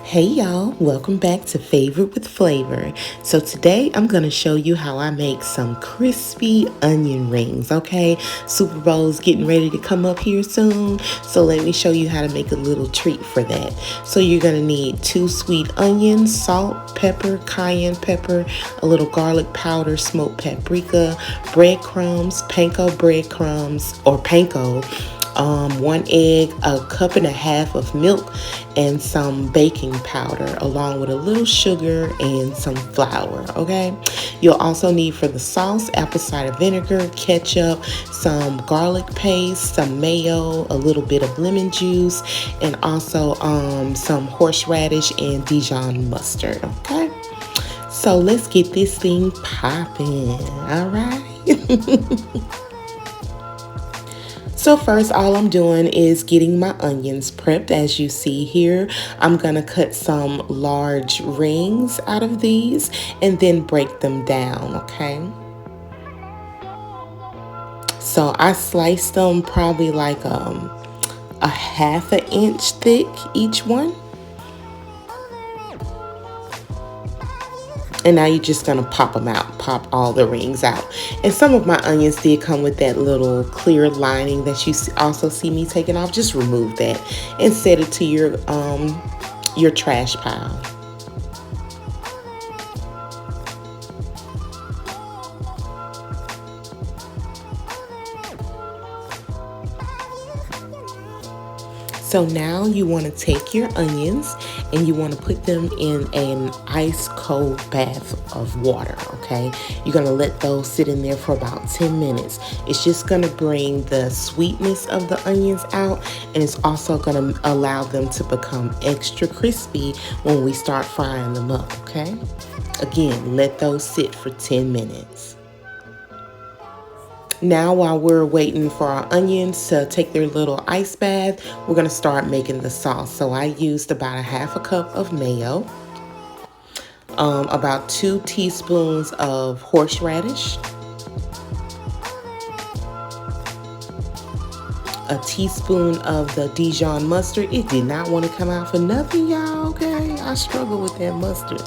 Hey y'all, welcome back to Favorite with Flavor. So today I'm going to show you how I make some crispy onion rings, okay? Super Bowl's getting ready to come up here soon, so let me show you how to make a little treat for that. So you're going to need 2 sweet onions, salt, pepper, cayenne pepper, a little garlic powder, smoked paprika, breadcrumbs, panko breadcrumbs, or panko, 1 egg, a cup and a half of milk, and some baking powder, along with a little sugar and some flour, okay? You'll also need for the sauce apple cider vinegar, ketchup, some garlic paste, some mayo, a little bit of lemon juice, and also some horseradish and Dijon mustard, okay? So let's get this thing popping, all right? So first, all I'm doing is getting my onions prepped. As you see here, I'm gonna cut some large rings out of these and then break them down, okay? So I sliced them probably like a half an inch thick, each one. And now you're just gonna pop them out, pop all the rings out. And some of my onions did come with that little clear lining that you also see me taking off. Just remove that and set it to your trash pile. So now you want to take your onions and you want to put them in an ice cold bath of water, okay? You're going to let those sit in there for about 10 minutes. It's just going to bring the sweetness of the onions out, and it's also going to allow them to become extra crispy when we start frying them up, okay? Again, let those sit for 10 minutes. Now, while we're waiting for our onions to take their little ice bath, we're going to start making the sauce. So I used about a half a cup of mayo, about 2 teaspoons of horseradish, a teaspoon of the Dijon mustard. It did not want to come out for nothing, y'all, okay? I struggle with that mustard.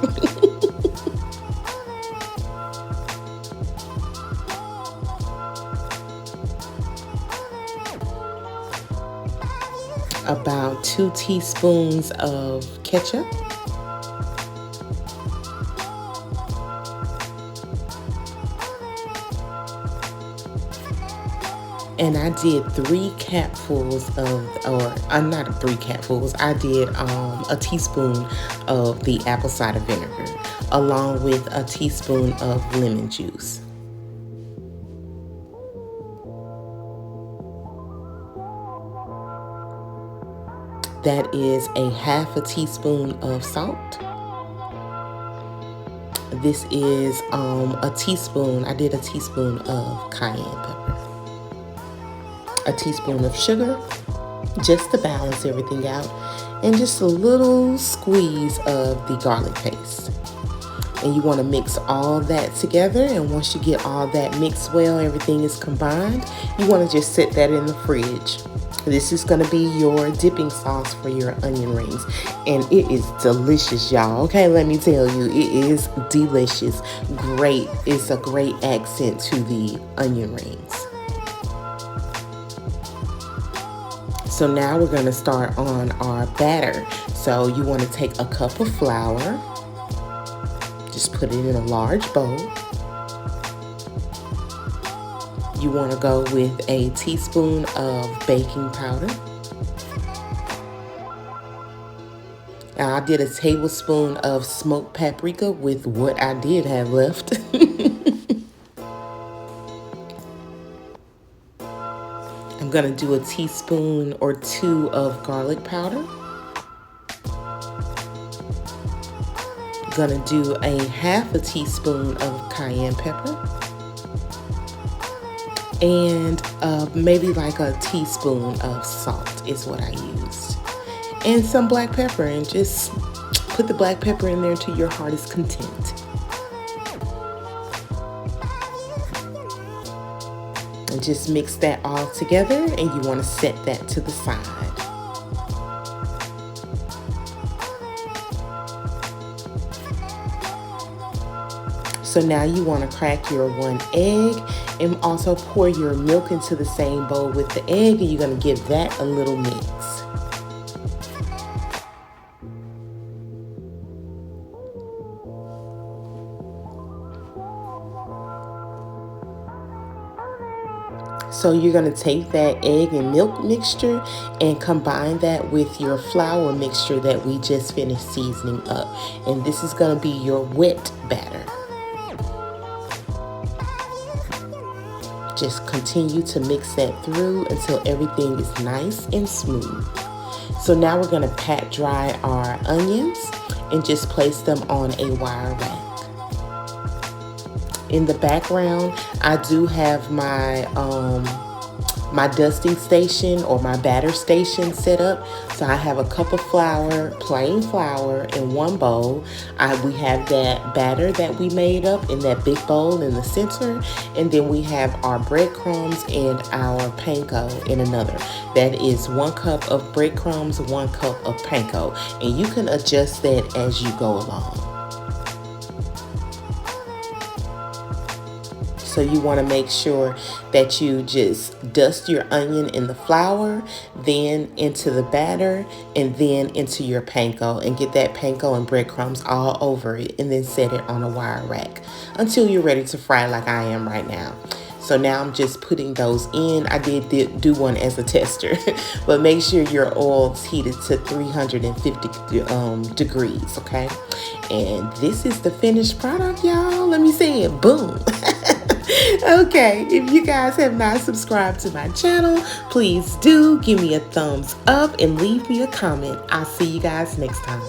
About 2 teaspoons of ketchup, and I did 3 capfuls not 3 capfuls, I did a teaspoon of the apple cider vinegar, along with a teaspoon of lemon juice. That is a half a teaspoon of salt. This is I did a teaspoon of cayenne pepper. A teaspoon of sugar, just to balance everything out. And just a little squeeze of the garlic paste. And you want to mix all that together, and once you get all that mixed well, everything is combined, you want to just set that in the fridge. This is going to be your dipping sauce for your onion rings, and it is delicious, y'all. Okay, let me tell you, it is delicious. Great. It's a great accent to the onion rings. So now we're going to start on our batter. So you want to take a cup of flour, just put it in a large bowl. You want to go with a teaspoon of baking powder. Now, I did a tablespoon of smoked paprika with what I did have left. I'm going to do a teaspoon or 2 of garlic powder. I'm going to do a half a teaspoon of cayenne pepper. And maybe like a teaspoon of salt is what I used. And some black pepper, and just put the black pepper in there to your heart's content. And just mix that all together, and you want to set that to the side. So now you want to crack your 1 egg and also pour your milk into the same bowl with the egg, and you're going to give that a little mix. So you're going to take that egg and milk mixture and combine that with your flour mixture that we just finished seasoning up. And this is going to be your wet batter. Just continue to mix that through until everything is nice and smooth. So now we're going to pat dry our onions and just place them on a wire rack. In the background, I do have my my dusting station or my batter station set up. So I have a cup of flour, plain flour, in one bowl. We have that batter that we made up in that big bowl in the center, and then we have our breadcrumbs and our panko in another. That is 1 cup of breadcrumbs, 1 cup of panko, and you can adjust that as you go along. So you want to make sure that you just dust your onion in the flour, then into the batter, and then into your panko, and get that panko and breadcrumbs all over it, and then set it on a wire rack until you're ready to fry like I am right now. So now I'm just putting those in. I did do one as a tester, but make sure your oil's heated to 350 degrees, okay? And this is the finished product, y'all. Let me see it. Boom. Okay, if you guys have not subscribed to my channel, please do give me a thumbs up and leave me a comment. I'll see you guys next time.